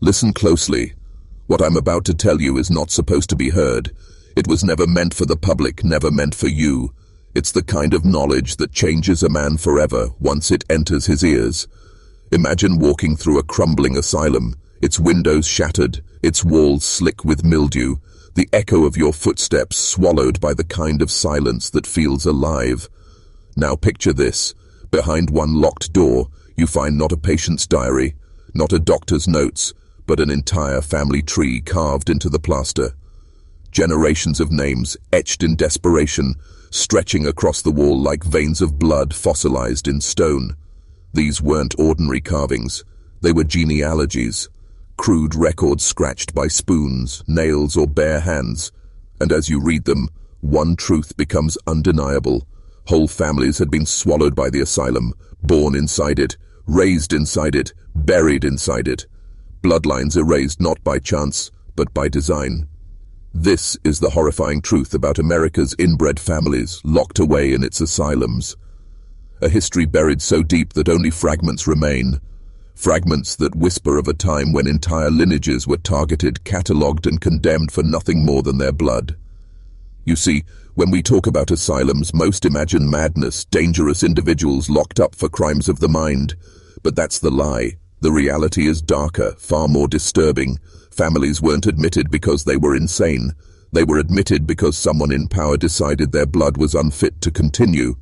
Listen closely. What I'm about to tell you is not supposed to be heard. It was never meant for the public, never meant for you. It's the kind of knowledge that changes a man forever once it enters his ears. Imagine walking through a crumbling asylum, its windows shattered, its walls slick with mildew, the echo of your footsteps swallowed by the kind of silence that feels alive. Now picture this. Behind one locked door, you find not a patient's diary, not a doctor's notes, but an entire family tree carved into the plaster. Generations of names etched in desperation, stretching across the wall like veins of blood fossilized in stone. These weren't ordinary carvings. They were genealogies, crude records scratched by spoons, nails, or bare hands. And as you read them, one truth becomes undeniable. Whole families had been swallowed by the asylum, born inside it, raised inside it, buried inside it. Bloodlines erased not by chance, but by design. This is the horrifying truth about America's inbred families locked away in its asylums. A history buried so deep that only fragments remain. Fragments that whisper of a time when entire lineages were targeted, catalogued, and condemned for nothing more than their blood. You see, when we talk about asylums, most imagine madness, dangerous individuals locked up for crimes of the mind. But that's the lie. The reality is darker, far more disturbing. Families weren't admitted because they were insane. They were admitted because someone in power decided their blood was unfit to continue.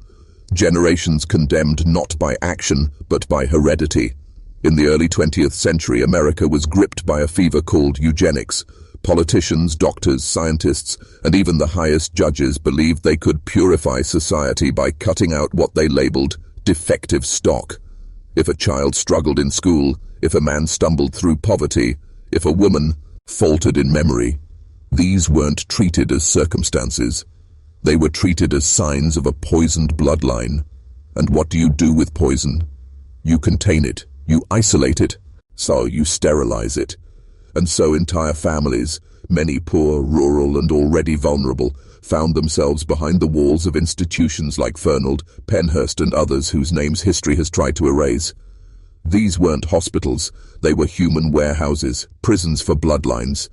Generations condemned not by action, but by heredity. In the early 20th century, America was gripped by a fever called eugenics. Politicians, doctors, scientists, and even the highest judges believed they could purify society by cutting out what they labeled defective stock. If a child struggled in school, if a man stumbled through poverty, if a woman faltered in memory, these weren't treated as circumstances. They were treated as signs of a poisoned bloodline. And what do you do with poison? You contain it, you isolate it, so you sterilize it. And so entire families, many poor, rural, and already vulnerable, found themselves behind the walls of institutions like Fernald, Penhurst, and others whose names history has tried to erase. These weren't hospitals, they were human warehouses, prisons for bloodlines.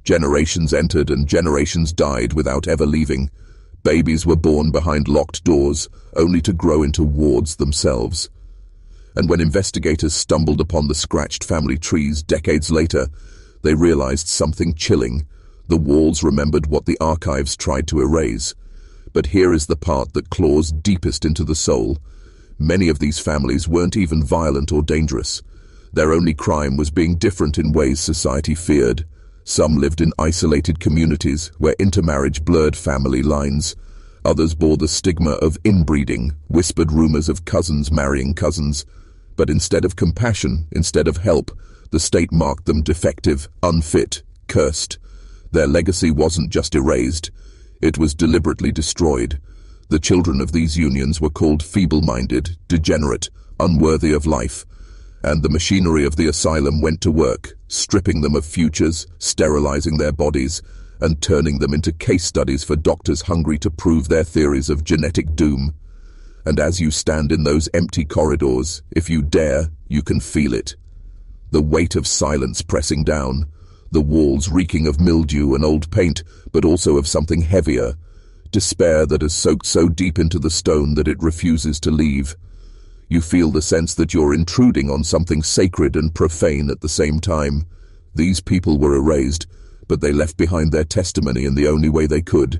Generations entered and generations died without ever leaving. Babies were born behind locked doors, only to grow into wards themselves. And when investigators stumbled upon the scratched family trees decades later, they realized something chilling. The walls remembered what the archives tried to erase. But here is the part that claws deepest into the soul. Many of these families weren't even violent or dangerous. Their only crime was being different in ways society feared. Some lived in isolated communities where intermarriage blurred family lines. Others bore the stigma of inbreeding, whispered rumors of cousins marrying cousins. But instead of compassion, instead of help, the state marked them defective, unfit, cursed. Their legacy wasn't just erased, it was deliberately destroyed. The children of these unions were called feeble-minded, degenerate, unworthy of life, and the machinery of the asylum went to work, stripping them of futures, sterilizing their bodies, and turning them into case studies for doctors hungry to prove their theories of genetic doom. And as you stand in those empty corridors, if you dare, you can feel it. The weight of silence pressing down, the walls reeking of mildew and old paint, but also of something heavier, despair that has soaked so deep into the stone that it refuses to leave. You feel the sense that you're intruding on something sacred and profane at the same time. These people were erased, but they left behind their testimony in the only way they could.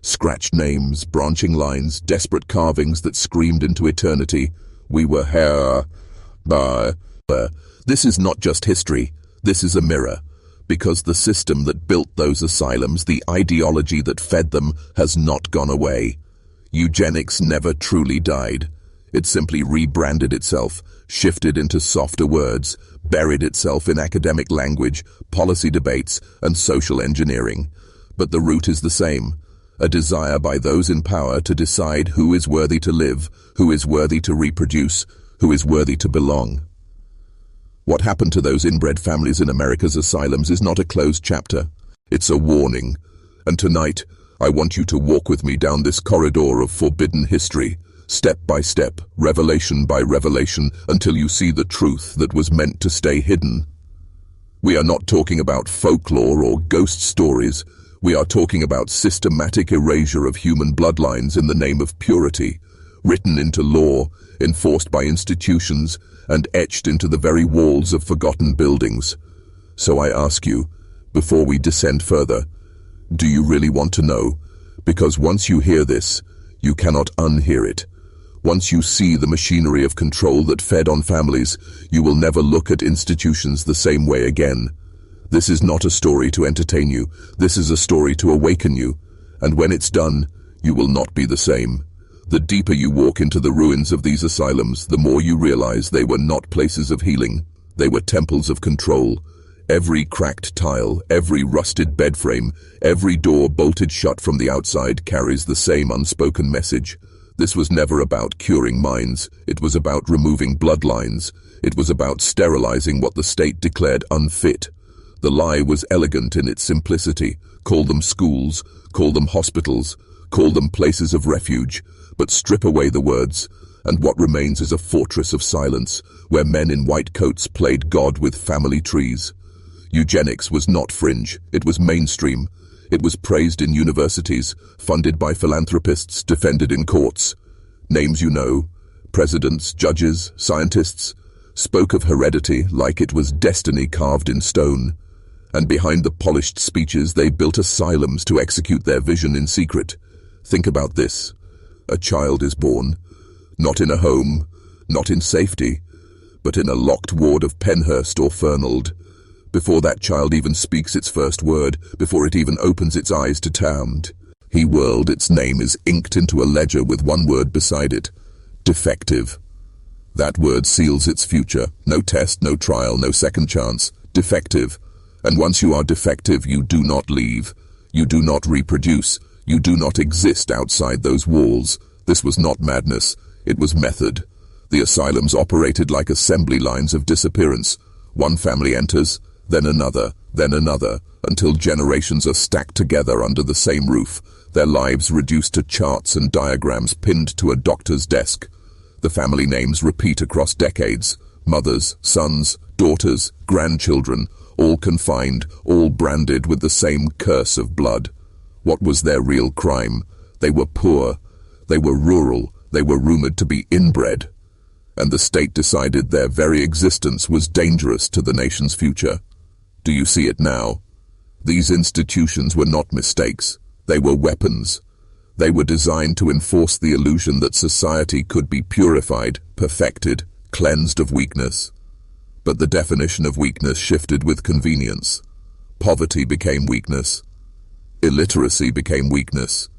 Scratched names, branching lines, desperate carvings that screamed into eternity. We were here. This is not just history, this is a mirror. Because the system that built those asylums, the ideology that fed them, has not gone away. Eugenics never truly died. It simply rebranded itself, shifted into softer words, buried itself in academic language, policy debates, and social engineering. But the root is the same. A desire by those in power to decide who is worthy to live, who is worthy to reproduce, who is worthy to belong. What happened to those inbred families in America's asylums is not a closed chapter. It's a warning. And tonight, I want you to walk with me down this corridor of forbidden history, step by step, revelation by revelation, until you see the truth that was meant to stay hidden. We are not talking about folklore or ghost stories. We are talking about systematic erasure of human bloodlines in the name of purity, written into law, enforced by institutions, and etched into the very walls of forgotten buildings. So I ask you, before we descend further, do you really want to know? Because once you hear this, you cannot unhear it. Once you see the machinery of control that fed on families, you will never look at institutions the same way again. This is not a story to entertain you. This is a story to awaken you. And when it's done, you will not be the same. The deeper you walk into the ruins of these asylums, the more you realize they were not places of healing. They were temples of control. Every cracked tile, every rusted bed frame, every door bolted shut from the outside carries the same unspoken message. This was never about curing minds. It was about removing bloodlines. It was about sterilizing what the state declared unfit. The lie was elegant in its simplicity. Call them schools, call them hospitals, call them places of refuge, but strip away the words, and what remains is a fortress of silence, where men in white coats played God with family trees. Eugenics was not fringe, it was mainstream. It was praised in universities, funded by philanthropists, defended in courts. Names you know, presidents, judges, scientists, spoke of heredity like it was destiny carved in stone. And behind the polished speeches, they built asylums to execute their vision in secret. Think about this. A child is born, not in a home, not in safety, but in a locked ward of Penhurst or Fernald. Before that child even speaks its first word, before it even opens its eyes to Tound, its name is inked into a ledger with one word beside it: defective. That word seals its future. No test, no trial, no second chance. Defective. And once you are defective, you do not leave. You do not reproduce. You do not exist outside those walls. This was not madness. It was method. The asylums operated like assembly lines of disappearance. One family enters, then another, until generations are stacked together under the same roof, their lives reduced to charts and diagrams pinned to a doctor's desk. The family names repeat across decades: mothers, sons, daughters, grandchildren, all confined, all branded with the same curse of blood. What was their real crime? They were poor, they were rural, they were rumored to be inbred. And the state decided their very existence was dangerous to the nation's future. Do you see it now? These institutions were not mistakes. They were weapons. They were designed to enforce the illusion that society could be purified, perfected, cleansed of weakness. But the definition of weakness shifted with convenience. Poverty became weakness. Illiteracy became weakness.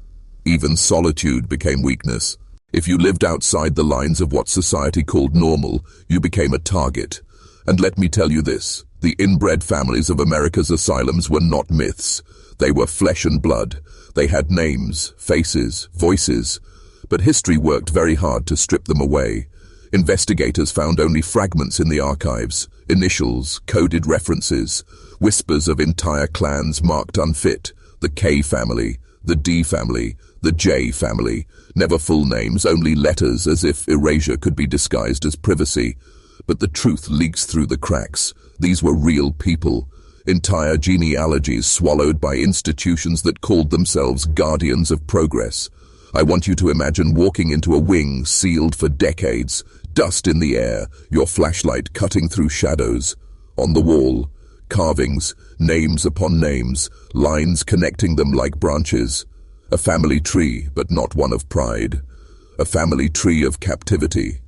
Even solitude became weakness. If you lived outside the lines of what society called normal, you became a target. And let me tell you this, the inbred families of America's asylums were not myths. They were flesh and blood. They had names, faces, voices. But history worked very hard to strip them away. Investigators found only fragments in the archives, initials, coded references, whispers of entire clans marked unfit: the K family, the D family, the J family. Never full names, only letters, as if erasure could be disguised as privacy. But the truth leaks through the cracks. These were real people. Entire genealogies swallowed by institutions that called themselves guardians of progress. I want you to imagine walking into a wing sealed for decades, dust in the air, your flashlight cutting through shadows. On the wall, carvings, names upon names, lines connecting them like branches. A family tree, but not one of pride. A family tree of captivity.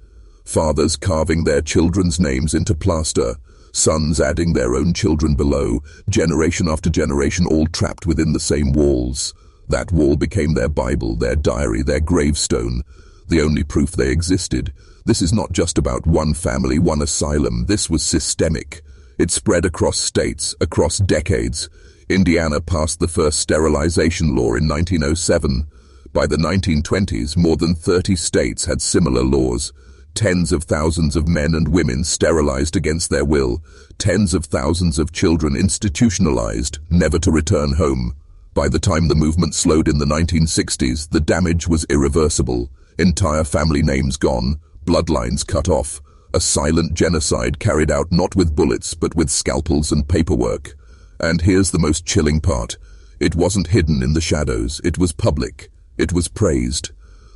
Fathers carving their children's names into plaster, sons adding their own children below, generation after generation all trapped within the same walls. That wall became their Bible, their diary, their gravestone, the only proof they existed. This is not just about one family, one asylum. This was systemic. It spread across states, across decades. Indiana passed the first sterilization law in 1907. By the 1920s, more than 30 states had similar laws. Tens of thousands of men and women sterilized against their will. Tens of thousands of children institutionalized, never to return home. By the time the movement slowed in the 1960s, the damage was irreversible. Entire family names gone, bloodlines cut off, A silent genocide carried out not with bullets but with scalpels and paperwork. And here's the most chilling part. It wasn't hidden in the shadows. It was public. It was praised.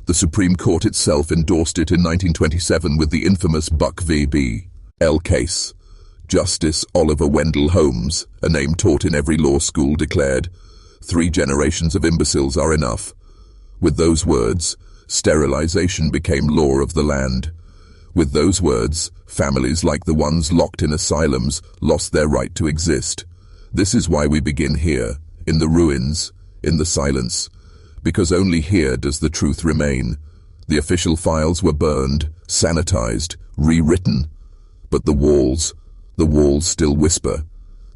The Supreme Court itself endorsed it in 1927 with the infamous Buck v. L case. Justice Oliver Wendell Holmes, a name taught in every law school, declared, "3 generations of imbeciles are enough." With those words, sterilization became law of the land. With those words, families like the ones locked in asylums lost their right to exist. This is why we begin here, in the ruins, in the silence, because only here does the truth remain. The official files were burned, sanitized, rewritten, but the walls still whisper.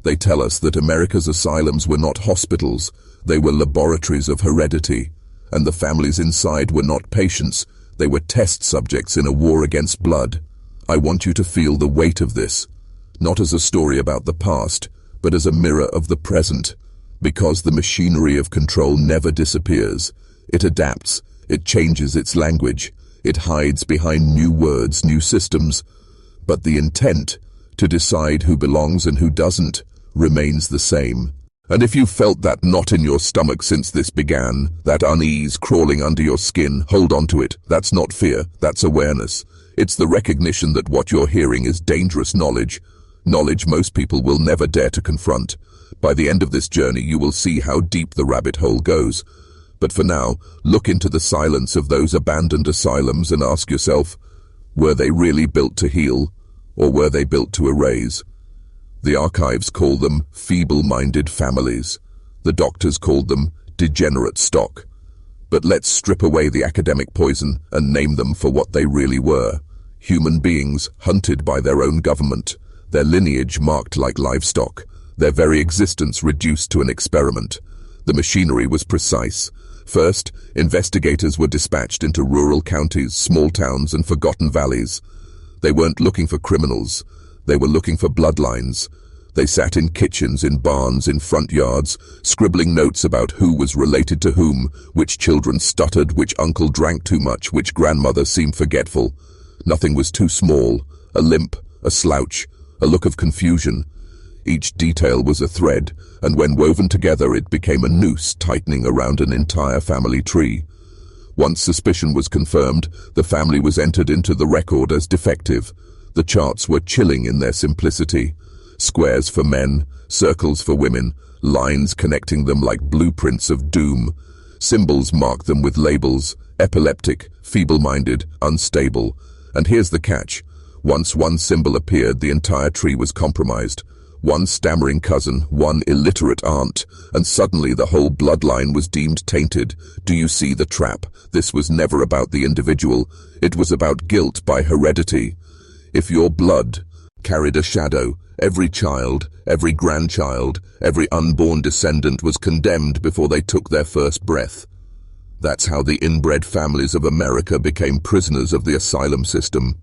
They tell us that America's asylums were not hospitals, they were laboratories of heredity, and the families inside were not patients, they were test subjects in a war against blood. I want you to feel the weight of this, not as a story about the past, but as a mirror of the present, because the machinery of control never disappears. It adapts, it changes its language, it hides behind new words, new systems, but the intent, to decide who belongs and who doesn't, remains the same. And if you've felt that knot in your stomach since this began, that unease crawling under your skin, hold on to it. That's not fear, that's awareness. It's the recognition that what you're hearing is dangerous knowledge. Knowledge most people will never dare to confront. By the end of this journey, you will see how deep the rabbit hole goes. But for now, look into the silence of those abandoned asylums and ask yourself, were they really built to heal, or were they built to erase? The archives call them feeble-minded families. The doctors called them degenerate stock. But let's strip away the academic poison and name them for what they really were. Human beings hunted by their own government, their lineage marked like livestock, their very existence reduced to an experiment. The machinery was precise. First, investigators were dispatched into rural counties, small towns, and forgotten valleys. They weren't looking for criminals. They were looking for bloodlines. They sat in kitchens, in barns, in front yards, scribbling notes about who was related to whom, which children stuttered, which uncle drank too much, which grandmother seemed forgetful. Nothing was too small. A limp, a slouch, a look of confusion. Each detail was a thread, and when woven together it became a noose tightening around an entire family tree. Once suspicion was confirmed, the family was entered into the record as defective. The charts were chilling in their simplicity. Squares for men, circles for women, lines connecting them like blueprints of doom. Symbols marked them with labels: epileptic, feeble-minded, unstable. And here's the catch. Once one symbol appeared, the entire tree was compromised. One stammering cousin, one illiterate aunt, and suddenly the whole bloodline was deemed tainted. Do you see the trap? This was never about the individual. It was about guilt by heredity. If your blood carried a shadow, every child, every grandchild, every unborn descendant was condemned before they took their first breath. That's how the inbred families of America became prisoners of the asylum system.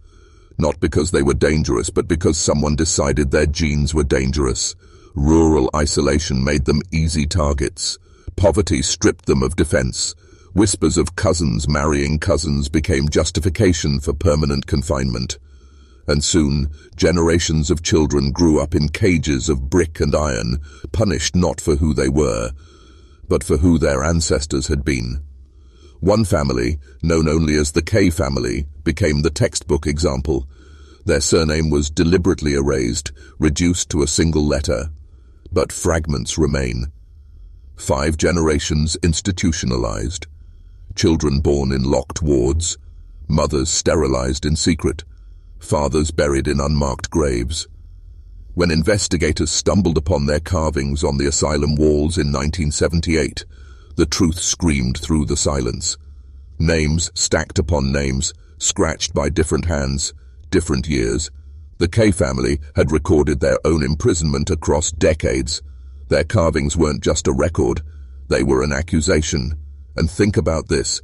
Not because they were dangerous, but because someone decided their genes were dangerous. Rural isolation made them easy targets. Poverty stripped them of defense. Whispers of cousins marrying cousins became justification for permanent confinement. And soon, generations of children grew up in cages of brick and iron, punished not for who they were, but for who their ancestors had been. One family, known only as the K family, became the textbook example. Their surname was deliberately erased, reduced to a single letter. But fragments remain. 5 generations institutionalized. Children born in locked wards. Mothers sterilized in secret. Fathers buried in unmarked graves. When investigators stumbled upon their carvings on the asylum walls in 1978, the truth screamed through the silence. Names stacked upon names, scratched by different hands, different years. The K family had recorded their own imprisonment across decades. Their carvings weren't just a record, they were an accusation. And think about this.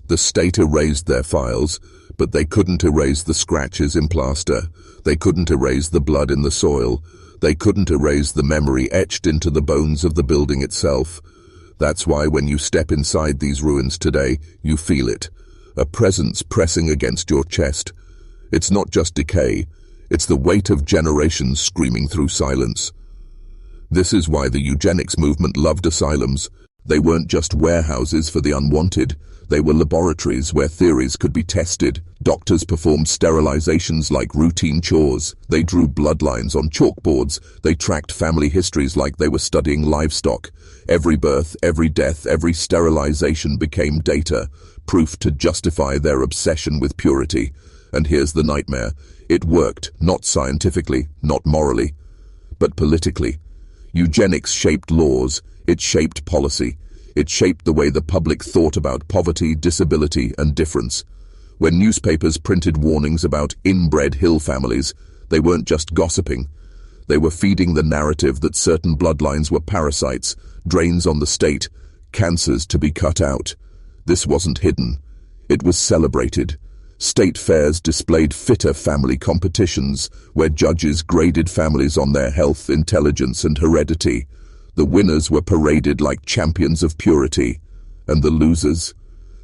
The state erased their files, but they couldn't erase the scratches in plaster. They couldn't erase the blood in the soil. They couldn't erase the memory etched into the bones of the building itself. That's why when you step inside these ruins today, you feel it. A presence pressing against your chest. It's not just decay, it's the weight of generations screaming through silence. This is why the eugenics movement loved asylums. They weren't just warehouses for the unwanted, they were laboratories where theories could be tested. Doctors performed sterilizations like routine chores. They drew bloodlines on chalkboards. They tracked family histories like they were studying livestock. Every birth, every death, every sterilization became data, proof to justify their obsession with purity. And here's the nightmare. It worked, not scientifically, not morally, but politically. Eugenics shaped laws, it shaped policy, it shaped the way the public thought about poverty, disability, and difference. When newspapers printed warnings about inbred hill families, they weren't just gossiping. They were feeding the narrative that certain bloodlines were parasites, drains on the state, cancers to be cut out. This wasn't hidden. It was celebrated. State fairs displayed fitter family competitions, where judges graded families on their health, intelligence, and heredity. The winners were paraded like champions of purity, and the losers,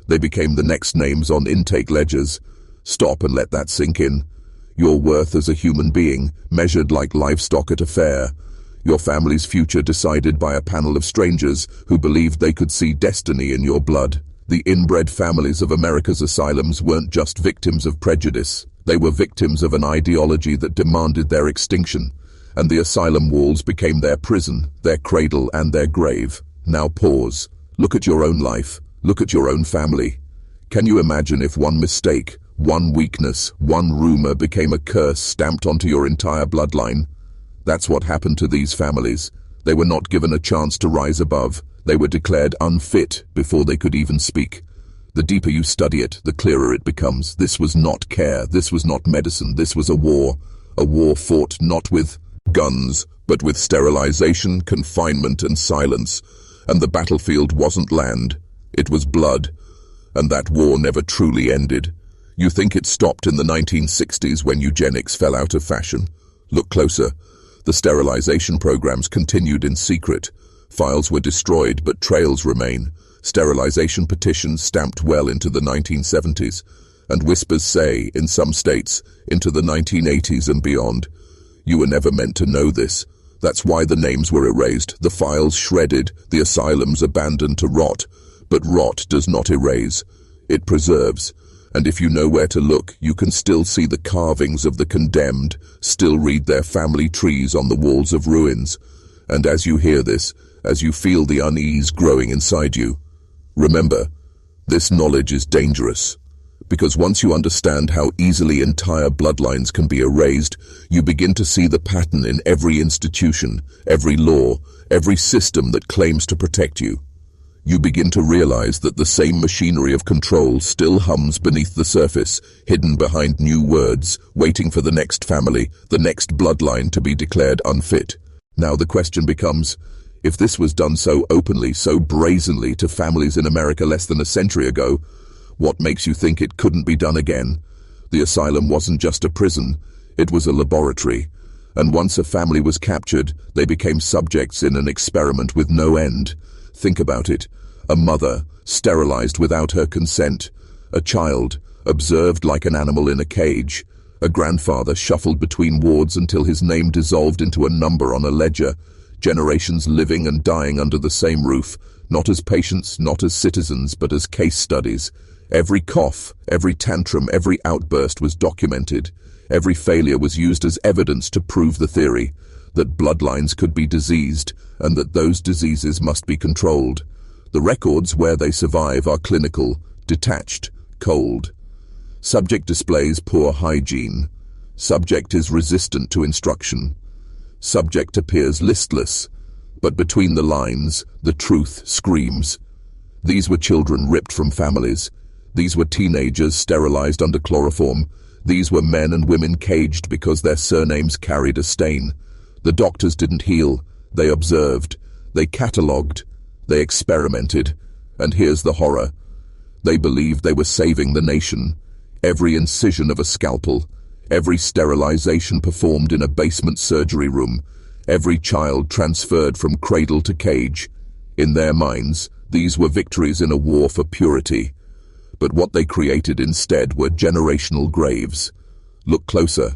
they became the next names on intake ledgers. Stop and let that sink in. Your worth as a human being, measured like livestock at a fair. Your family's future decided by a panel of strangers who believed they could see destiny in your blood. The inbred families of America's asylums weren't just victims of prejudice. They were victims of an ideology that demanded their extinction. And the asylum walls became their prison, their cradle, and their grave. Now pause. Look at your own life. Look at your own family. Can you imagine if one mistake, one weakness, one rumor became a curse stamped onto your entire bloodline? That's what happened to these families. They were not given a chance to rise above. They were declared unfit before they could even speak. The deeper you study it, the clearer it becomes. This was not care. This was not medicine. This was a war. A war fought not with guns, but with sterilization, confinement, and silence. And the battlefield wasn't land. It was blood. And that war never truly ended. You think it stopped in the 1960s when eugenics fell out of fashion? Look closer. The sterilization programs continued in secret. Files were destroyed, but trails remain. Sterilization petitions stamped well into the 1970s, and whispers say, in some states, into the 1980s and beyond. You were never meant to know this. That's why the names were erased, the files shredded, the asylums abandoned to rot. But rot does not erase. It preserves. And if you know where to look, you can still see the carvings of the condemned, still read their family trees on the walls of ruins. And as you hear this, as you feel the unease growing inside you, remember, this knowledge is dangerous. Because once you understand how easily entire bloodlines can be erased, you begin to see the pattern in every institution, every law, every system that claims to protect you. You begin to realize that the same machinery of control still hums beneath the surface, hidden behind new words, waiting for the next family, the next bloodline to be declared unfit. Now the question becomes, if this was done so openly, so brazenly to families in America less than a century ago, what makes you think it couldn't be done again? The asylum wasn't just a prison, it was a laboratory. And once a family was captured, they became subjects in an experiment with no end. Think about it. A mother, sterilized without her consent. A child, observed like an animal in a cage. A grandfather shuffled between wards until his name dissolved into a number on a ledger. Generations living and dying under the same roof, not as patients, not as citizens, but as case studies. Every cough, every tantrum, every outburst was documented. Every failure was used as evidence to prove the theory that bloodlines could be diseased and that those diseases must be controlled. The records where they survive are clinical, detached, cold. Subject displays poor hygiene. Subject is resistant to instruction. Subject appears listless, but between the lines, the truth screams. These were children ripped from families. These were teenagers sterilized under chloroform. These were men and women caged because their surnames carried a stain. The doctors didn't heal. They observed. They catalogued. They experimented. And here's the horror. They believed they were saving the nation. Every incision of a scalpel, every sterilization performed in a basement surgery room, every child transferred from cradle to cage. In their minds, these were victories in a war for purity. But what they created instead were generational graves. Look closer.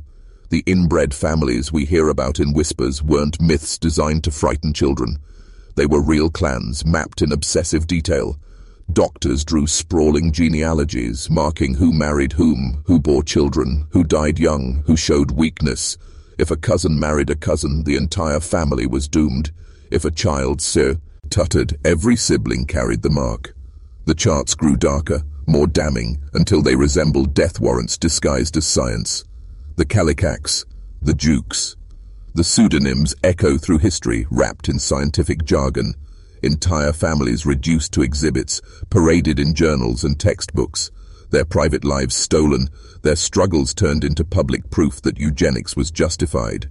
The inbred families we hear about in whispers weren't myths designed to frighten children. They were real clans, mapped in obsessive detail. Doctors drew sprawling genealogies, marking who married whom, who bore children, who died young, who showed weakness. If a cousin married a cousin, the entire family was doomed. If a child tutted, every sibling carried the mark. The charts grew darker, more damning, until they resembled death warrants disguised as science. The Kallikaks, the Jukes. The pseudonyms echo through history, wrapped in scientific jargon. Entire families reduced to exhibits, paraded in journals and textbooks. Their private lives stolen, their struggles turned into public proof that eugenics was justified.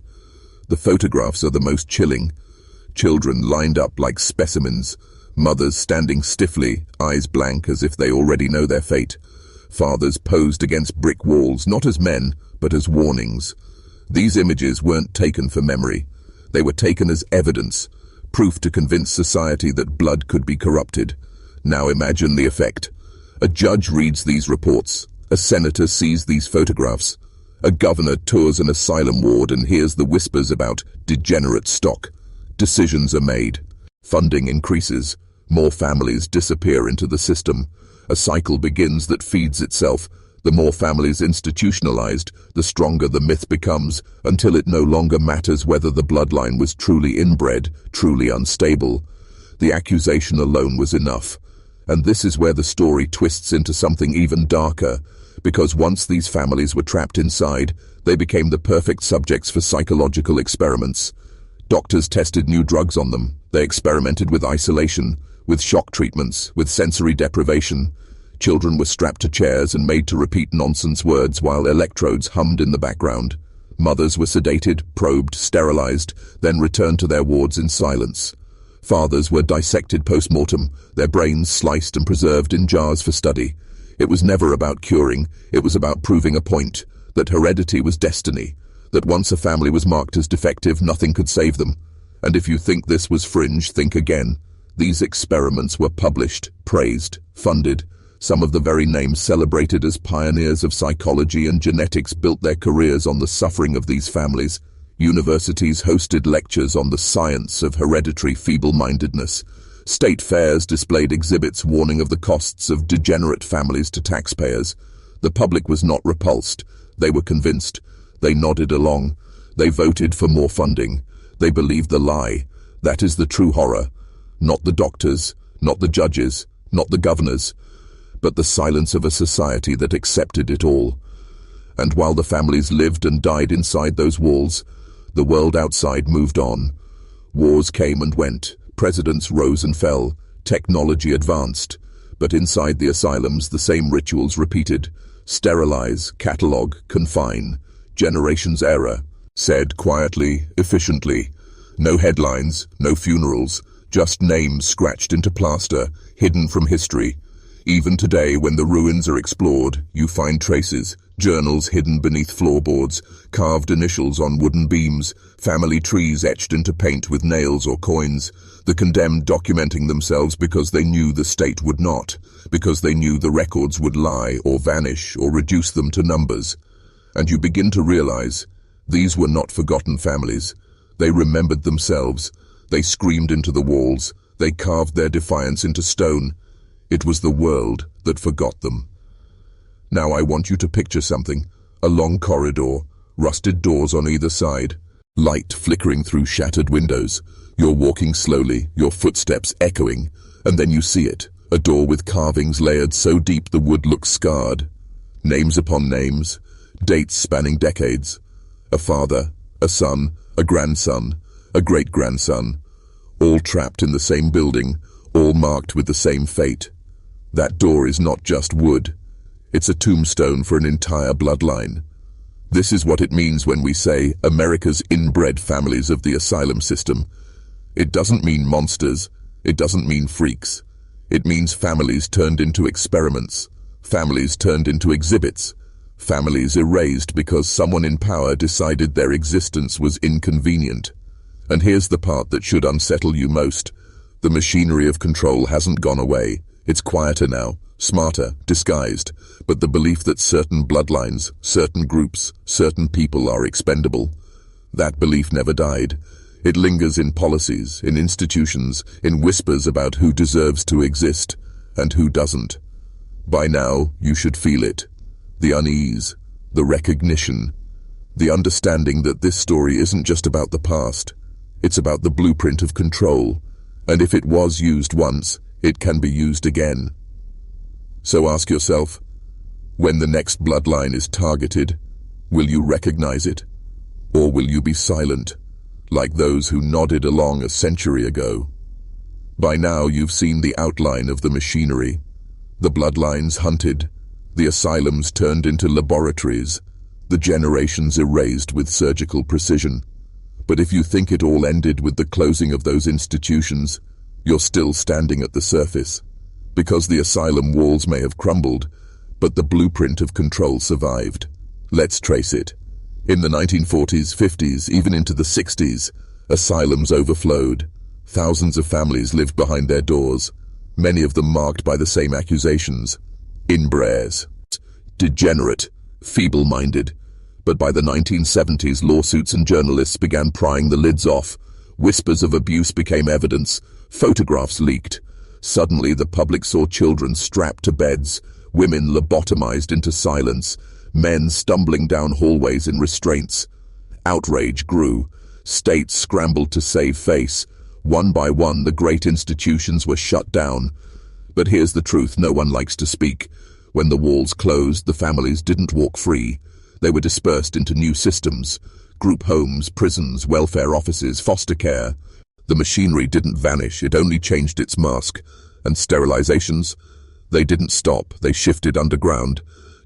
The photographs are the most chilling. Children lined up like specimens, mothers standing stiffly, eyes blank as if they already know their fate. Fathers posed against brick walls, not as men, but as warnings. These images weren't taken for memory. They were taken as evidence, proof to convince society that blood could be corrupted. Now imagine the effect. A judge reads these reports. A senator sees these photographs. A governor tours an asylum ward and hears the whispers about degenerate stock. Decisions are made. Funding increases. More families disappear into the system. A cycle begins that feeds itself. The more families institutionalized, the stronger the myth becomes, until it no longer matters whether the bloodline was truly inbred, truly unstable. The accusation alone was enough. And this is where the story twists into something even darker, because once these families were trapped inside, they became the perfect subjects for psychological experiments. Doctors tested new drugs on them. They experimented with isolation, with shock treatments, with sensory deprivation. Children were strapped to chairs and made to repeat nonsense words while electrodes hummed in the background. Mothers were sedated, probed, sterilized, then returned to their wards in silence. Fathers were dissected post-mortem, their brains sliced and preserved in jars for study. It was never about curing, it was about proving a point, that heredity was destiny, that once a family was marked as defective, nothing could save them. And if you think this was fringe, think again. These experiments were published, praised, funded. Some of the very names celebrated as pioneers of psychology and genetics built their careers on the suffering of these families. Universities hosted lectures on the science of hereditary feeble-mindedness. State fairs displayed exhibits warning of the costs of degenerate families to taxpayers. The public was not repulsed. They were convinced. They nodded along. They voted for more funding. They believed the lie. That is the true horror. Not the doctors, not the judges, not the governors, but the silence of a society that accepted it all. And while the families lived and died inside those walls, the world outside moved on. Wars came and went, presidents rose and fell, technology advanced, but inside the asylums the same rituals repeated. Sterilize, catalog, confine. Generations error. Said quietly, efficiently. No headlines, no funerals, just names scratched into plaster, hidden from history. Even today, when the ruins are explored, you find traces, journals hidden beneath floorboards, carved initials on wooden beams, family trees etched into paint with nails or coins, the condemned documenting themselves because they knew the state would not, because they knew the records would lie or vanish or reduce them to numbers. And you begin to realize, these were not forgotten families. They remembered themselves. They screamed into the walls. They carved their defiance into stone. It was the world that forgot them. Now I want you to picture something. A long corridor, rusted doors on either side, light flickering through shattered windows. You're walking slowly, your footsteps echoing, and then you see it. A door with carvings layered so deep the wood looks scarred. Names upon names, dates spanning decades. A father, a son, a grandson, a great-grandson, all trapped in the same building, all marked with the same fate. That door is not just wood. It's a tombstone for an entire bloodline. This is what it means when we say America's inbred families of the asylum system. It doesn't mean monsters. It doesn't mean freaks. It means families turned into experiments. Families turned into exhibits. Families erased because someone in power decided their existence was inconvenient. And here's the part that should unsettle you most. The machinery of control hasn't gone away. It's quieter now, smarter, disguised, but the belief that certain bloodlines, certain groups, certain people are expendable, that belief never died. It lingers in policies, in institutions, in whispers about who deserves to exist and who doesn't. By now, you should feel it. The unease, the recognition, the understanding that this story isn't just about the past. It's about the blueprint of control, and if it was used once, it can be used again. So ask yourself, when the next bloodline is targeted, will you recognize it? Or will you be silent, like those who nodded along a century ago? By now you've seen the outline of the machinery. The bloodlines hunted, the asylums turned into laboratories, the generations erased with surgical precision. But if you think it all ended with the closing of those institutions, you're still standing at the surface. Because the asylum walls may have crumbled, but the blueprint of control survived. Let's trace it. In the 1940s, 50s, even into the 60s, asylums overflowed. Thousands of families lived behind their doors, many of them marked by the same accusations. Inbred, degenerate, feeble-minded. But by the 1970s, lawsuits and journalists began prying the lids off. Whispers of abuse became evidence. Photographs leaked. Suddenly, the public saw children strapped to beds, women lobotomized into silence, men stumbling down hallways in restraints. Outrage grew. States scrambled to save face. One by one, the great institutions were shut down. But here's the truth no one likes to speak. When the walls closed, the families didn't walk free. They were dispersed into new systems. Group homes, prisons, welfare offices, foster care. The machinery didn't vanish, it only changed its mask. And sterilizations? They didn't stop, they shifted underground.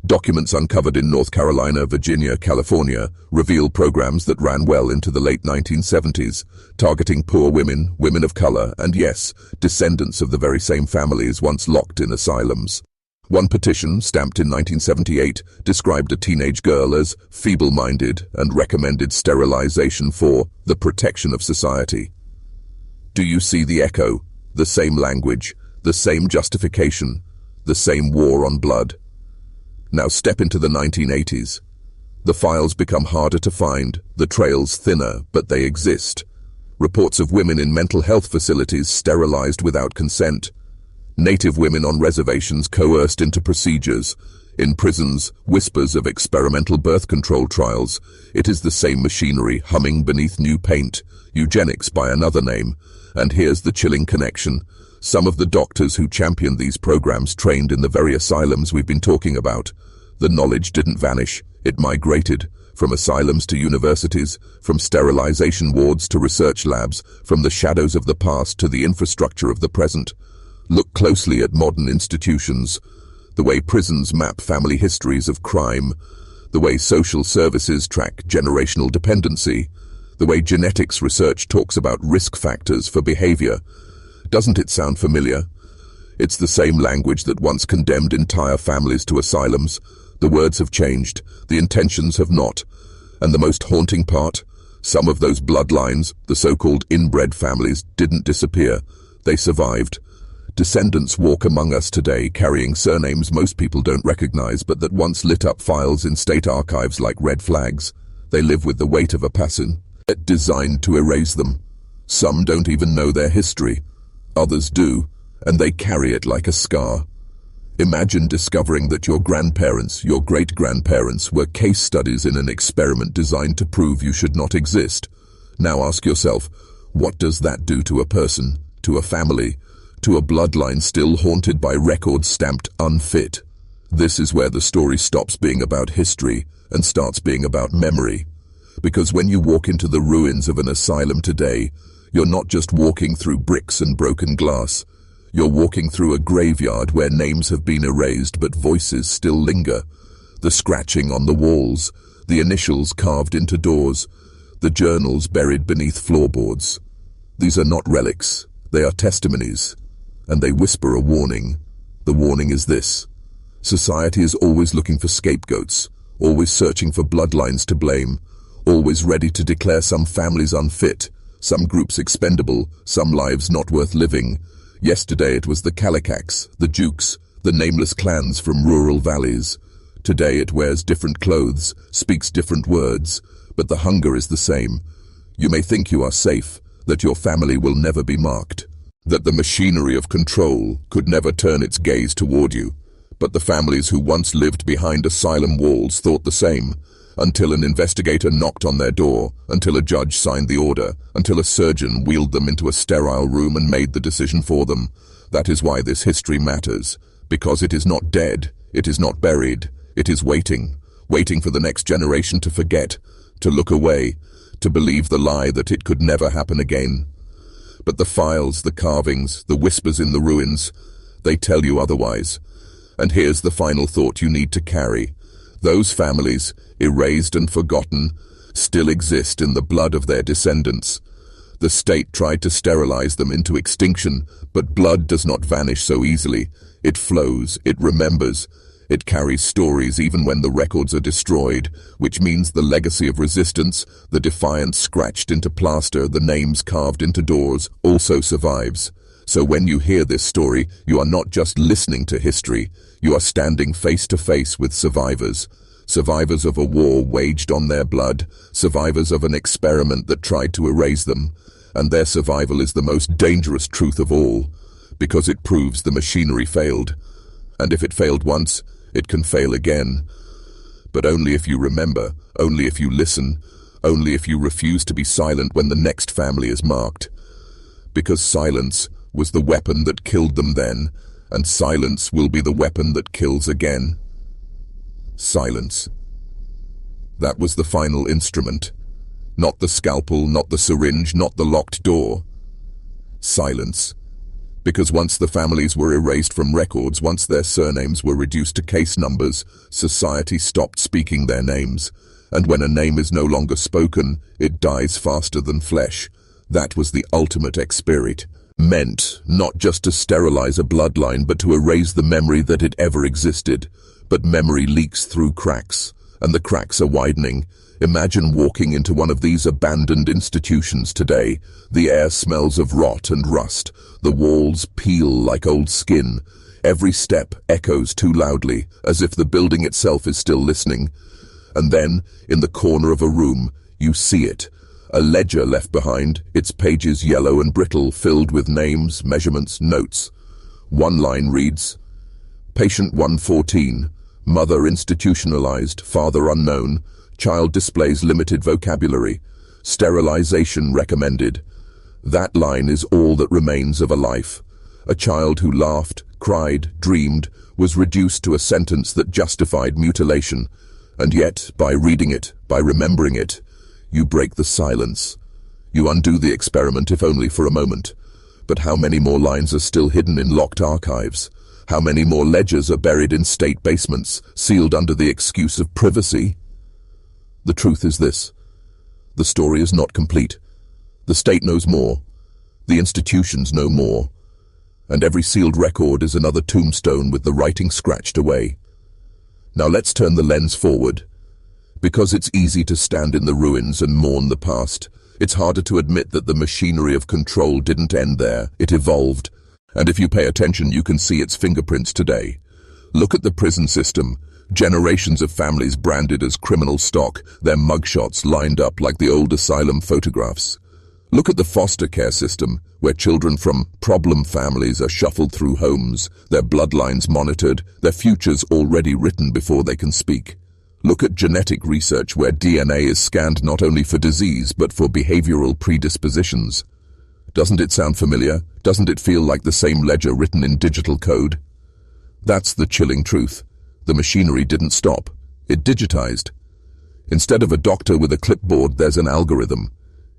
Documents uncovered in North Carolina, Virginia, California reveal programs that ran well into the late 1970s, targeting poor women, women of color, and yes, descendants of the very same families once locked in asylums. One petition, stamped in 1978, described a teenage girl as feeble-minded and recommended sterilization for the protection of society. Do you see the echo? The same language, the same justification, the same war on blood. Now step into the 1980s. The files become harder to find, the trails thinner, but they exist. Reports of women in mental health facilities sterilized without consent. Native women on reservations coerced into procedures. In prisons, whispers of experimental birth control trials. It is the same machinery humming beneath new paint, eugenics by another name. And here's the chilling connection. Some of the doctors who championed these programs trained in the very asylums we've been talking about. The knowledge didn't vanish, it migrated. From asylums to universities, from sterilization wards to research labs, from the shadows of the past to the infrastructure of the present. Look closely at modern institutions. The way prisons map family histories of crime. The way social services track generational dependency. The way genetics research talks about risk factors for behavior. Doesn't it sound familiar? It's the same language that once condemned entire families to asylums. The words have changed, the intentions have not. And the most haunting part? Some of those bloodlines, the so-called inbred families, didn't disappear. They survived. Descendants walk among us today carrying surnames most people don't recognize but that once lit up files in state archives like red flags. They live with the weight of a passion, designed to erase them. Some don't even know their history. Others do, and they carry it like a scar. Imagine discovering that your grandparents, your great-grandparents, were case studies in an experiment designed to prove you should not exist. Now ask yourself, what does that do to a person, to a family, to a bloodline still haunted by records stamped unfit? This is where the story stops being about history and starts being about memory. Because when you walk into the ruins of an asylum today, you're not just walking through bricks and broken glass. You're walking through a graveyard where names have been erased but voices still linger. The scratching on the walls, the initials carved into doors, the journals buried beneath floorboards. These are not relics, they are testimonies, and they whisper a warning. The warning is this: society is always looking for scapegoats, always searching for bloodlines to blame, always ready to declare some families unfit, some groups expendable, some lives not worth living. Yesterday it was the Calicacs, the Jukes, the nameless clans from rural valleys. Today it wears different clothes, speaks different words, but the hunger is the same. You may think you are safe, that your family will never be marked, that the machinery of control could never turn its gaze toward you. But the families who once lived behind asylum walls thought the same, until an investigator knocked on their door, until a judge signed the order, until a surgeon wheeled them into a sterile room and made the decision for them. That is why this history matters, because it is not dead, it is not buried, it is waiting for the next generation to forget, to look away, to believe the lie that it could never happen again. But the files, the carvings, the whispers in the ruins, they tell you otherwise. And here's the final thought you need to carry. Those families, erased and forgotten, still exist in the blood of their descendants. The state tried to sterilize them into extinction, but blood does not vanish so easily. It flows, it remembers, it carries stories even when the records are destroyed, which means the legacy of resistance, the defiance scratched into plaster, the names carved into doors, also survives. So when you hear this story, you are not just listening to history, you are standing face to face with survivors. Survivors of a war waged on their blood, survivors of an experiment that tried to erase them. And their survival is the most dangerous truth of all, because it proves the machinery failed. And if it failed once, it can fail again. But only if you remember, only if you listen, only if you refuse to be silent when the next family is marked. Because silence was the weapon that killed them then, and silence will be the weapon that kills again. Silence. That was the final instrument. Not the scalpel, not the syringe, not the locked door. Silence. Because once the families were erased from records, once their surnames were reduced to case numbers, society stopped speaking their names. And when a name is no longer spoken, it dies faster than flesh. That was the ultimate experiment. Meant not just to sterilize a bloodline, but to erase the memory that it ever existed. But memory leaks through cracks, and the cracks are widening. Imagine walking into one of these abandoned institutions today. The air smells of rot and rust. The walls peel like old skin. Every step echoes too loudly, as if the building itself is still listening. And then, in the corner of a room, you see it. A ledger left behind, its pages yellow and brittle, filled with names, measurements, notes. One line reads, Patient 114, mother institutionalized, father unknown, child displays limited vocabulary, sterilization recommended. That line is all that remains of a life. A child who laughed, cried, dreamed, was reduced to a sentence that justified mutilation. And yet, by reading it, by remembering it, you break the silence. You undo the experiment, if only for a moment. But how many more lines are still hidden in locked archives? How many more ledgers are buried in state basements, sealed under the excuse of privacy? The truth is this. The story is not complete. The state knows more. The institutions know more. And every sealed record is another tombstone with the writing scratched away. Now let's turn the lens forward. Because it's easy to stand in the ruins and mourn the past, it's harder to admit that the machinery of control didn't end there, it evolved. And if you pay attention, you can see its fingerprints today. Look at the prison system. Generations of families branded as criminal stock, their mugshots lined up like the old asylum photographs. Look at the foster care system, where children from problem families are shuffled through homes, their bloodlines monitored, their futures already written before they can speak. Look at genetic research, where DNA is scanned not only for disease, but for behavioral predispositions. Doesn't it sound familiar? Doesn't it feel like the same ledger written in digital code? That's the chilling truth. The machinery didn't stop. It digitized. Instead of a doctor with a clipboard, there's an algorithm.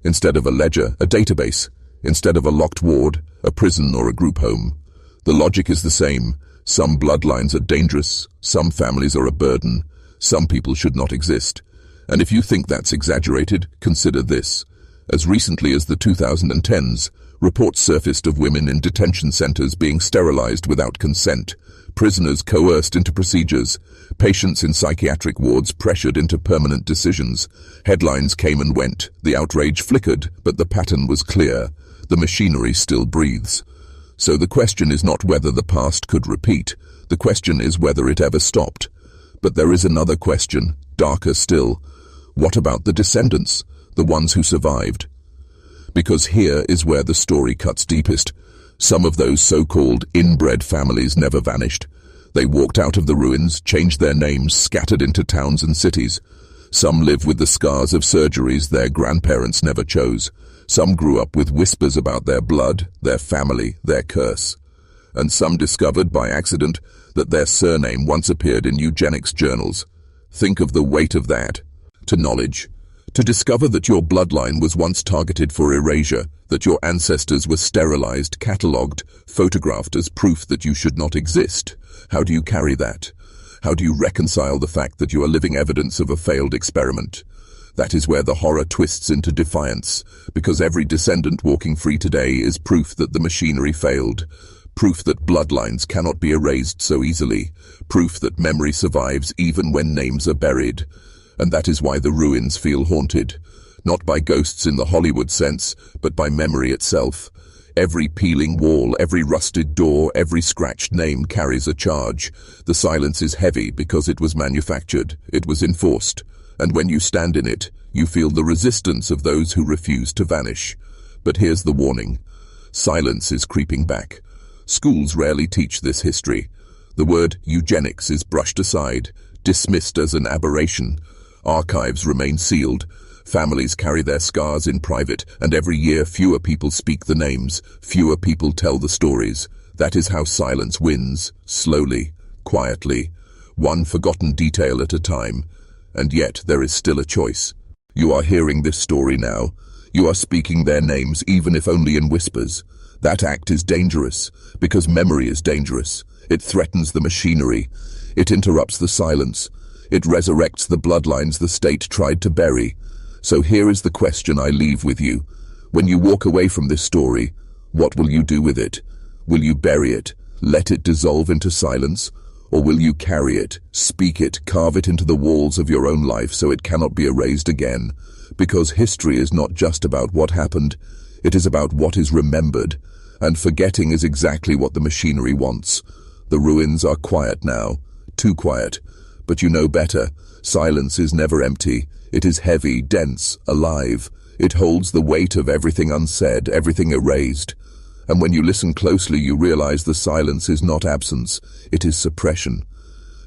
Instead of a ledger, a database. Instead of a locked ward, a prison or a group home. The logic is the same. Some bloodlines are dangerous. Some families are a burden. Some people should not exist. And if you think that's exaggerated, consider this. As recently as the 2010s, reports surfaced of women in detention centers being sterilized without consent, prisoners coerced into procedures, patients in psychiatric wards pressured into permanent decisions. Headlines came and went, the outrage flickered, but the pattern was clear. The machinery still breathes. So the question is not whether the past could repeat. The question is whether it ever stopped. But there is another question, darker still. What about the descendants, the ones who survived? Because here is where the story cuts deepest. Some of those so-called inbred families never vanished. They walked out of the ruins, changed their names, scattered into towns and cities. Some live with the scars of surgeries their grandparents never chose. Some grew up with whispers about their blood, their family, their curse. And some discovered by accident that their surname once appeared in eugenics journals. Think of the weight of that. To knowledge. To discover that your bloodline was once targeted for erasure, that your ancestors were sterilized, catalogued, photographed as proof that you should not exist. How do you carry that? How do you reconcile the fact that you are living evidence of a failed experiment? That is where the horror twists into defiance, because every descendant walking free today is proof that the machinery failed. Proof that bloodlines cannot be erased so easily. Proof that memory survives even when names are buried. And that is why the ruins feel haunted. Not by ghosts in the Hollywood sense, but by memory itself. Every peeling wall, every rusted door, every scratched name carries a charge. The silence is heavy because it was manufactured, it was enforced. And when you stand in it, you feel the resistance of those who refuse to vanish. But here's the warning. Silence is creeping back. Schools rarely teach this history. The word eugenics is brushed aside, dismissed as an aberration. Archives remain sealed. Families carry their scars in private, and every year fewer people speak the names, fewer people tell the stories. That is how silence wins, slowly, quietly, one forgotten detail at a time. And yet there is still a choice. You are hearing this story now. You are speaking their names, even if only in whispers. That act is dangerous, because memory is dangerous. It threatens the machinery. It interrupts the silence. It resurrects the bloodlines the state tried to bury. So here is the question I leave with you. When you walk away from this story, what will you do with it? Will you bury it, let it dissolve into silence? Or will you carry it, speak it, carve it into the walls of your own life so it cannot be erased again? Because history is not just about what happened, it is about what is remembered. And forgetting is exactly what the machinery wants. The ruins are quiet now, too quiet. But you know better. Silence is never empty. It is heavy, dense, alive. It holds the weight of everything unsaid, everything erased. And when you listen closely, you realize the silence is not absence, it is suppression.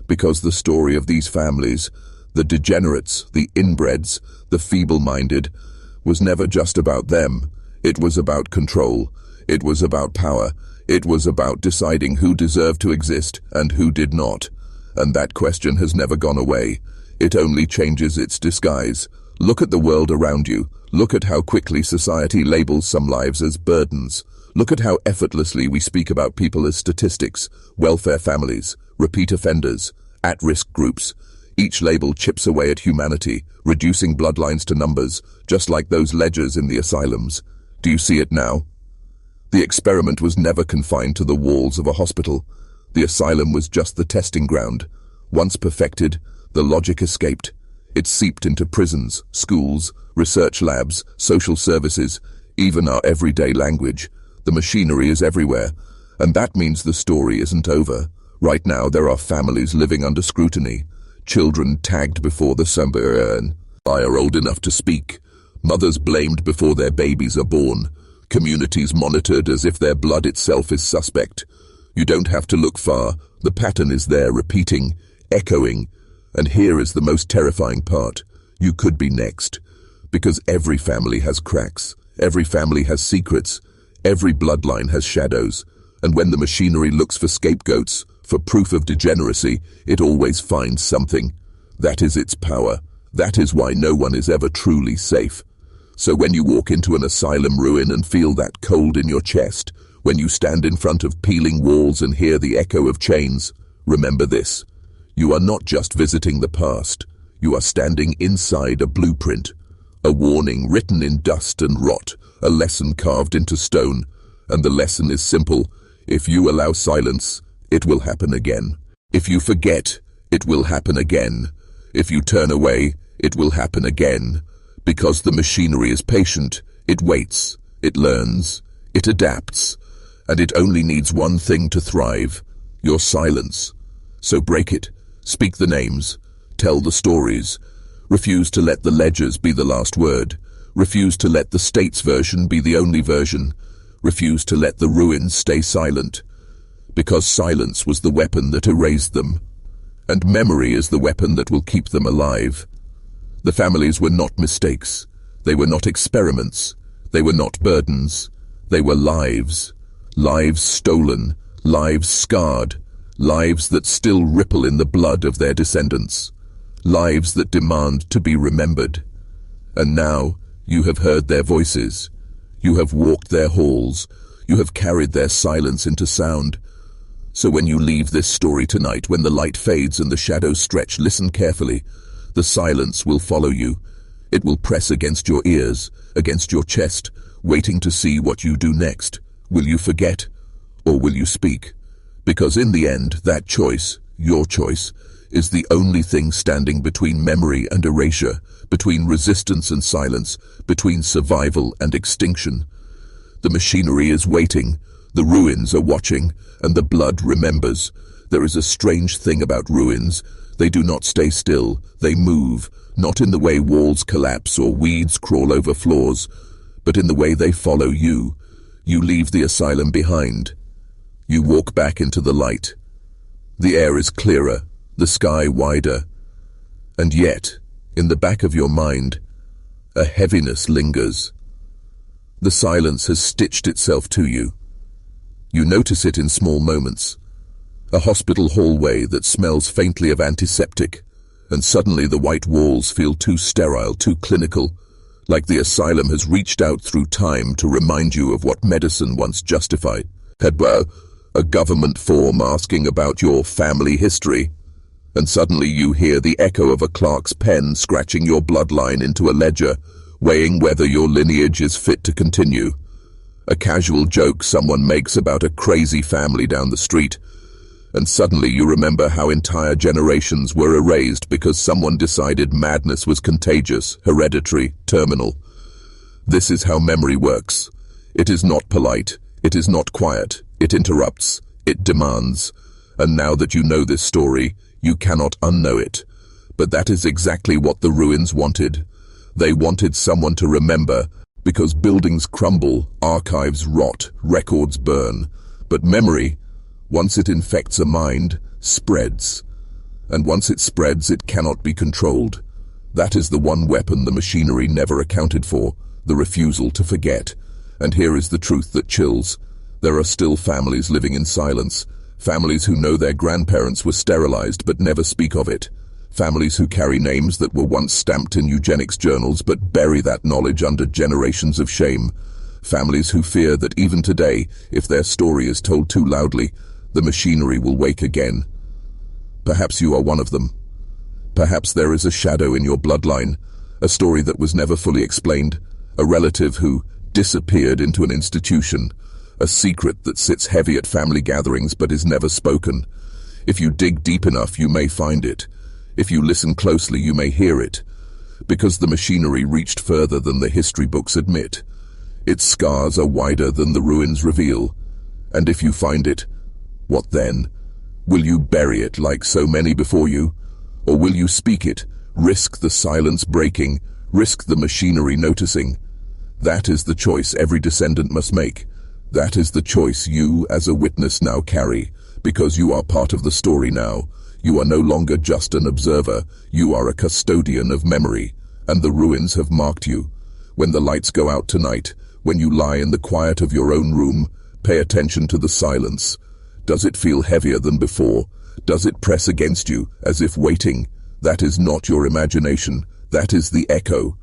Because the story of these families, the degenerates, the inbreds, the feeble-minded, was never just about them. It was about control. It was about power. It was about deciding who deserved to exist and who did not. And that question has never gone away. It only changes its disguise. Look at the world around you. Look at how quickly society labels some lives as burdens. Look at how effortlessly we speak about people as statistics, welfare families, repeat offenders, at-risk groups. Each label chips away at humanity, reducing bloodlines to numbers, just like those ledgers in the asylums. Do you see it now? The experiment was never confined to the walls of a hospital. The asylum was just the testing ground. Once perfected, the logic escaped. It seeped into prisons, schools, research labs, social services, even our everyday language. The machinery is everywhere, and that means the story isn't over. Right now there are families living under scrutiny, children tagged before the sunburn are old enough to speak, mothers blamed before their babies are born, communities monitored as if their blood itself is suspect. You don't have to look far, the pattern is there, repeating, echoing, and here is the most terrifying part. You could be next, because every family has cracks, every family has secrets, every bloodline has shadows, and when the machinery looks for scapegoats, for proof of degeneracy, it always finds something. That is its power. That is why no one is ever truly safe. So when you walk into an asylum ruin and feel that cold in your chest, when you stand in front of peeling walls and hear the echo of chains, remember this. You are not just visiting the past. You are standing inside a blueprint, a warning written in dust and rot, a lesson carved into stone. And the lesson is simple. If you allow silence, it will happen again. If you forget, it will happen again. If you turn away, it will happen again. Because the machinery is patient, it waits, it learns, it adapts, and it only needs one thing to thrive: Your silence. So break it. Speak the names. Tell the stories. Refuse to let the ledgers be the last word. Refuse to let the state's version be the only version. Refuse to let the ruins stay silent. Because silence was the weapon that erased them. And memory is the weapon that will keep them alive. The families were not mistakes. They were not experiments. They were not burdens. They were lives. Lives stolen. Lives scarred. Lives that still ripple in the blood of their descendants. Lives that demand to be remembered. And now, you have heard their voices. You have walked their halls. You have carried their silence into sound. So when you leave this story tonight, when the light fades and the shadows stretch, listen carefully. The silence will follow you. It will press against your ears, against your chest, waiting to see what you do next. Will you forget, or will you speak? Because in the end, that choice, your choice, is the only thing standing between memory and erasure, between resistance and silence, between survival and extinction. The machinery is waiting, the ruins are watching, and the blood remembers. There is a strange thing about ruins. They do not stay still, they move, not in the way walls collapse or weeds crawl over floors, but in the way they follow you. You leave the asylum behind. You walk back into the light. The air is clearer, the sky wider. And yet, in the back of your mind, a heaviness lingers. The silence has stitched itself to you. You notice it in small moments. A hospital hallway that smells faintly of antiseptic, and suddenly the white walls feel too sterile, too clinical, like the asylum has reached out through time to remind you of what medicine once justified. A government form asking about your family history, and suddenly you hear the echo of a clerk's pen scratching your bloodline into a ledger, weighing whether your lineage is fit to continue. A casual joke someone makes about a crazy family down the street, and suddenly you remember how entire generations were erased because someone decided madness was contagious, hereditary, terminal. This is how memory works. It is not polite. It is not quiet. It interrupts. It demands. And now that you know this story, you cannot unknow it. But that is exactly what the ruins wanted. They wanted someone to remember, because buildings crumble, archives rot, records burn. But memory, once it infects a mind, spreads. And once it spreads, it cannot be controlled. That is the one weapon the machinery never accounted for, the refusal to forget. And here is the truth that chills. There are still families living in silence. Families who know their grandparents were sterilized but never speak of it. Families who carry names that were once stamped in eugenics journals but bury that knowledge under generations of shame. Families who fear that even today, if their story is told too loudly, the machinery will wake again. Perhaps you are one of them. Perhaps there is a shadow in your bloodline, a story that was never fully explained, a relative who disappeared into an institution, a secret that sits heavy at family gatherings but is never spoken. If you dig deep enough, you may find it. If you listen closely, you may hear it. Because the machinery reached further than the history books admit. Its scars are wider than the ruins reveal. And if you find it, what then? Will you bury it like so many before you? Or will you speak it, risk the silence breaking, risk the machinery noticing? That is the choice every descendant must make. That is the choice you, as a witness, now carry, because you are part of the story now. You are no longer just an observer. You are a custodian of memory, and the ruins have marked you. When the lights go out tonight, when you lie in the quiet of your own room, pay attention to the silence. Does it feel heavier than before? Does it press against you, as if waiting? That is not your imagination. That is the echo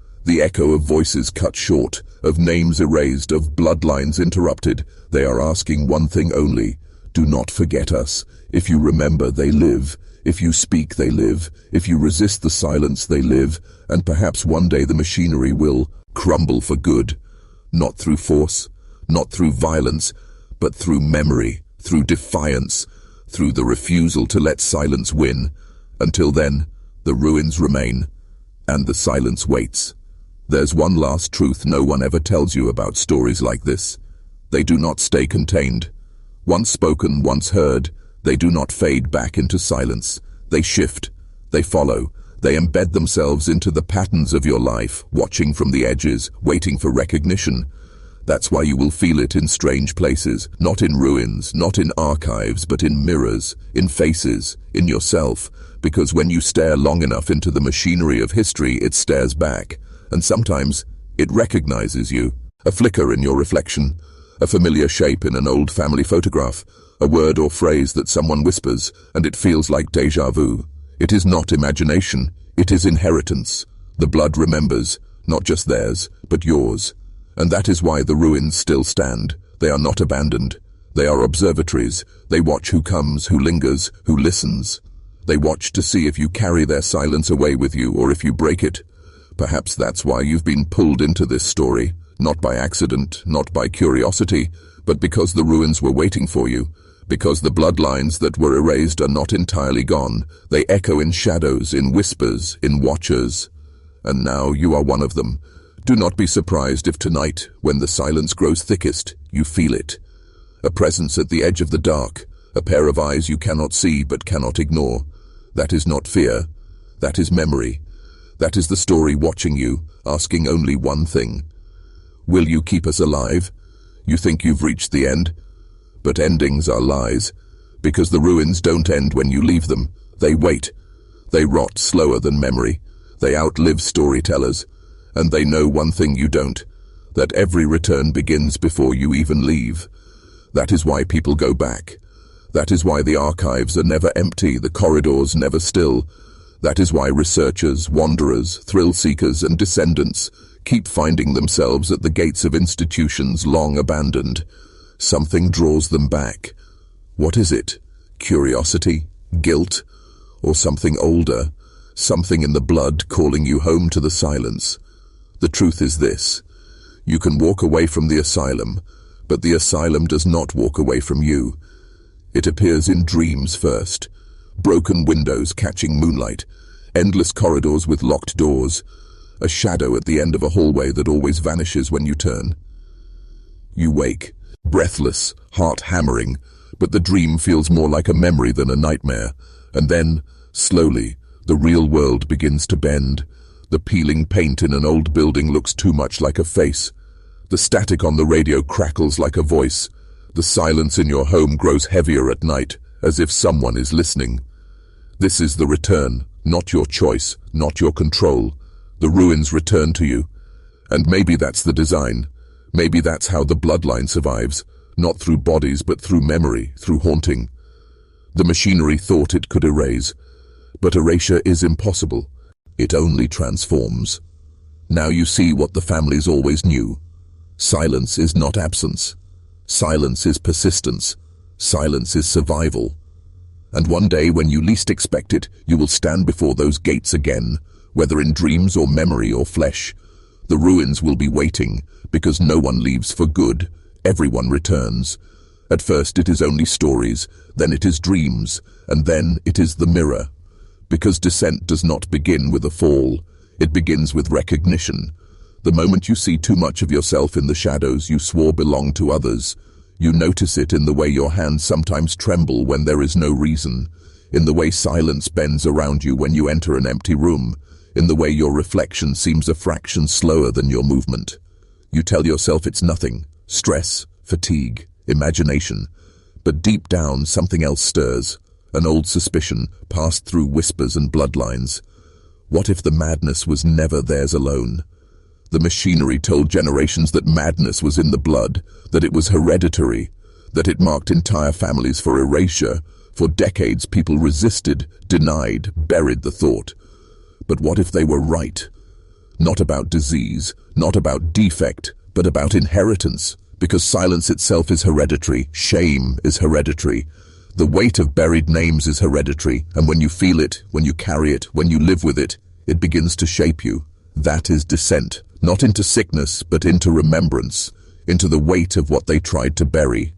of voices cut short, of names erased, of bloodlines interrupted. They are asking one thing only: do not forget us. If you remember, they live. If you speak, they live. If you resist the silence, they live. And perhaps one day the machinery will crumble for good. Not through force, not through violence, but through memory, through defiance, through the refusal to let silence win. Until then, the ruins remain, and the silence waits. There's one last truth no one ever tells you about stories like this. They do not stay contained. Once spoken, once heard, They do not fade back into silence. They shift. They follow. They embed themselves into the patterns of your life, watching from the edges, waiting for recognition. That's why you will feel it in strange places, not in ruins, not in archives, but in mirrors, in faces, in yourself, because when you stare long enough into the machinery of history, it stares back, and sometimes it recognizes you. A flicker in your reflection, a familiar shape in an old family photograph, a word or phrase that someone whispers, and it feels like déjà vu. It is not imagination, it is inheritance. The blood remembers, not just theirs, but yours. And that is why the ruins still stand. They are not abandoned. They are observatories. They watch who comes, who lingers, who listens. They watch to see if you carry their silence away with you or if you break it. Perhaps that's why you've been pulled into this story, not by accident, not by curiosity, but because the ruins were waiting for you, because the bloodlines that were erased are not entirely gone. They echo in shadows, in whispers, in watchers. And now you are one of them. Do not be surprised if tonight, when the silence grows thickest, you feel it. A presence at the edge of the dark, a pair of eyes you cannot see but cannot ignore. That is not fear. That is memory. That is the story watching you, asking only one thing. Will you keep us alive? You think you've reached the end? But endings are lies, because the ruins don't end when you leave them. They wait. They rot slower than memory. They outlive storytellers. And they know one thing you don't, that every return begins before you even leave. That is why people go back. That is why the archives are never empty, the corridors never still. That is why researchers, wanderers, thrill-seekers and descendants keep finding themselves at the gates of institutions long abandoned. Something draws them back. What is it? Curiosity? Guilt? Or something older? Something in the blood calling you home to the silence? The truth is this. You can walk away from the asylum, but the asylum does not walk away from you. It appears in dreams first. Broken windows catching moonlight, endless corridors with locked doors, a shadow at the end of a hallway that always vanishes when you turn. You wake, breathless, heart hammering, but the dream feels more like a memory than a nightmare. And then, slowly, the real world begins to bend. The peeling paint in an old building looks too much like a face. The static on the radio crackles like a voice. The silence in your home grows heavier at night, as if someone is listening. This is the return, not your choice, not your control. The ruins return to you. And maybe that's the design. Maybe that's how the bloodline survives, not through bodies but through memory, through haunting. The machinery thought it could erase, but erasure is impossible. It only transforms. Now you see what the families always knew. Silence is not absence. Silence is persistence. Silence is survival. And one day, when you least expect it, you will stand before those gates again, whether in dreams or memory or flesh. The ruins will be waiting, because no one leaves for good. Everyone returns. At first it is only stories, then it is dreams, and then it is the mirror. Because descent does not begin with a fall, it begins with recognition. The moment you see too much of yourself in the shadows you swore belonged to others, you notice it in the way your hands sometimes tremble when there is no reason, in the way silence bends around you when you enter an empty room, in the way your reflection seems a fraction slower than your movement. You tell yourself it's nothing, stress, fatigue, imagination, but deep down something else stirs. An old suspicion, passed through whispers and bloodlines. What if the madness was never theirs alone? The machinery told generations that madness was in the blood, that it was hereditary, that it marked entire families for erasure. For decades people resisted, denied, buried the thought. But what if they were right? Not about disease, not about defect, but about inheritance. Because silence itself is hereditary, shame is hereditary. The weight of buried names is hereditary, and when you feel it, when you carry it, when you live with it, it begins to shape you. That is descent, not into sickness, but into remembrance, into the weight of what they tried to bury.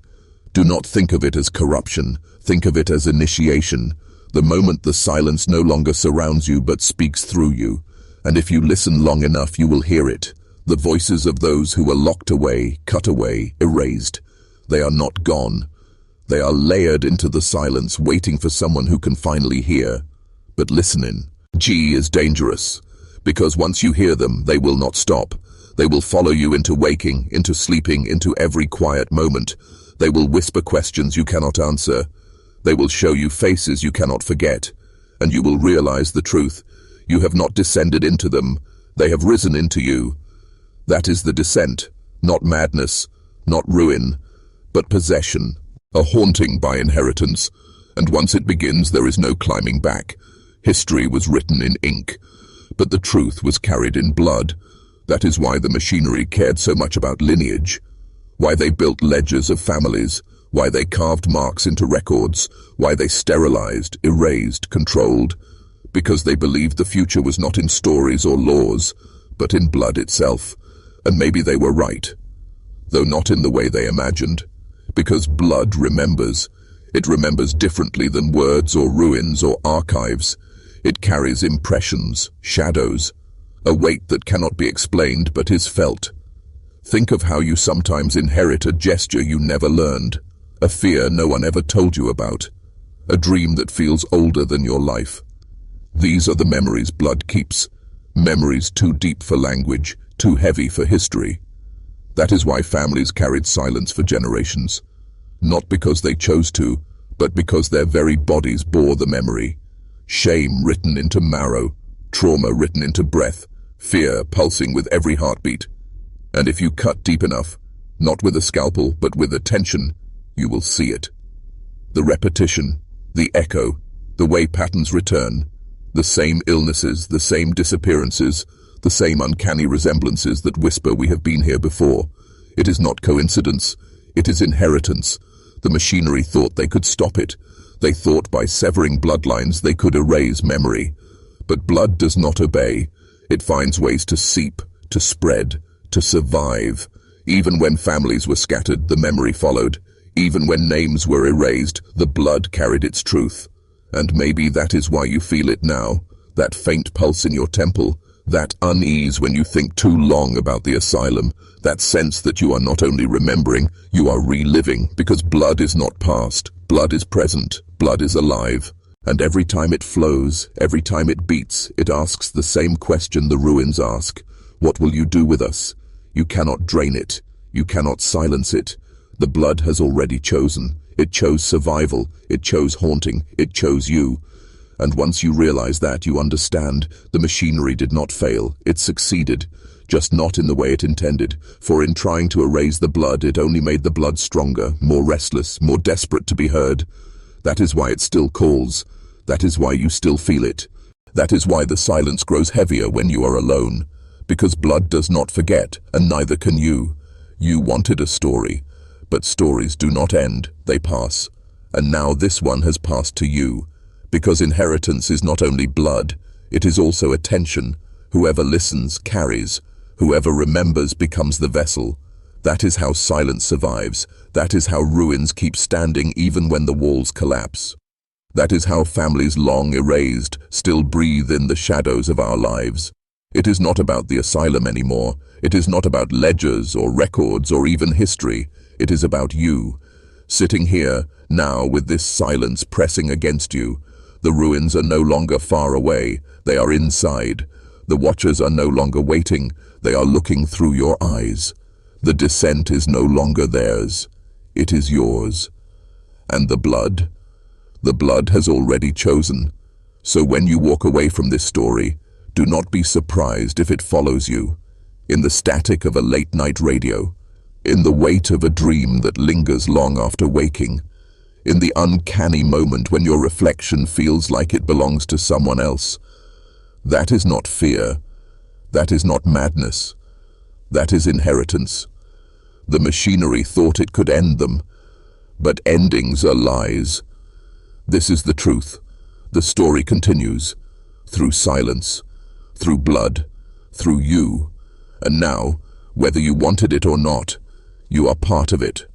Do not think of it as corruption, think of it as initiation, the moment the silence no longer surrounds you but speaks through you. And if you listen long enough, you will hear it, the voices of those who were locked away, cut away, erased. They are not gone. They are layered into the silence, waiting for someone who can finally hear. But listening, G is dangerous, because once you hear them, they will not stop. They will follow you into waking, into sleeping, into every quiet moment. They will whisper questions you cannot answer. They will show you faces you cannot forget. And you will realize the truth. You have not descended into them. They have risen into you. That is the descent, not madness, not ruin, but possession, a haunting by inheritance. And once it begins, there is no climbing back. History was written in ink, but the truth was carried in blood. That is why the machinery cared so much about lineage, why they built ledgers of families, why they carved marks into records, why they sterilized, erased, controlled, because they believed the future was not in stories or laws, but in blood itself. And maybe they were right, though not in the way they imagined, because blood remembers. It remembers differently than words or ruins or archives. It carries impressions, shadows, a weight that cannot be explained but is felt. Think of how you sometimes inherit a gesture you never learned, a fear no one ever told you about, a dream that feels older than your life. These are the memories blood keeps, memories too deep for language, too heavy for history. That is why families carried silence for generations, not because they chose to, but because their very bodies bore the memory. Shame written into marrow, trauma written into breath, fear pulsing with every heartbeat. And if you cut deep enough, not with a scalpel but with attention, you will see it. The repetition, the echo, the way patterns return, the same illnesses, the same disappearances, the same uncanny resemblances that whisper we have been here before. It is not coincidence, it is inheritance. The machinery thought they could stop it. They thought by severing bloodlines they could erase memory. But blood does not obey. It finds ways to seep, to spread, to survive. Even when families were scattered, the memory followed. Even when names were erased, the blood carried its truth. And maybe that is why you feel it now, that faint pulse in your temple, that unease when you think too long about the asylum, that sense that you are not only remembering, you are reliving, because blood is not past, blood is present, blood is alive. And every time it flows, every time it beats, it asks the same question the ruins ask. What will you do with us? You cannot drain it. You cannot silence it. The blood has already chosen. It chose survival. It chose haunting. It chose you. And once you realize that, you understand the machinery did not fail. It succeeded, just not in the way it intended. For in trying to erase the blood, it only made the blood stronger, more restless, more desperate to be heard. That is why it still calls. That is why you still feel it. That is why the silence grows heavier when you are alone. Because blood does not forget, and neither can you. You wanted a story, but stories do not end, they pass. And now this one has passed to you. Because inheritance is not only blood, it is also attention. Whoever listens carries. Whoever remembers becomes the vessel. That is how silence survives. That is how ruins keep standing even when the walls collapse. That is how families long erased still breathe in the shadows of our lives. It is not about the asylum anymore. It is not about ledgers or records or even history. It is about you, sitting here now with this silence pressing against you. The ruins are no longer far away. They are inside. The watchers are no longer waiting. They are looking through your eyes. The descent is no longer theirs. It is yours. And the blood? The blood has already chosen. So when you walk away from this story, do not be surprised if it follows you. In the static of a late-night radio, in the weight of a dream that lingers long after waking, in the uncanny moment when your reflection feels like it belongs to someone else. That is not fear. That is not madness. That is inheritance. The machinery thought it could end them, but endings are lies. This is the truth. The story continues, through silence, through blood, through you. And now, whether you wanted it or not, you are part of it.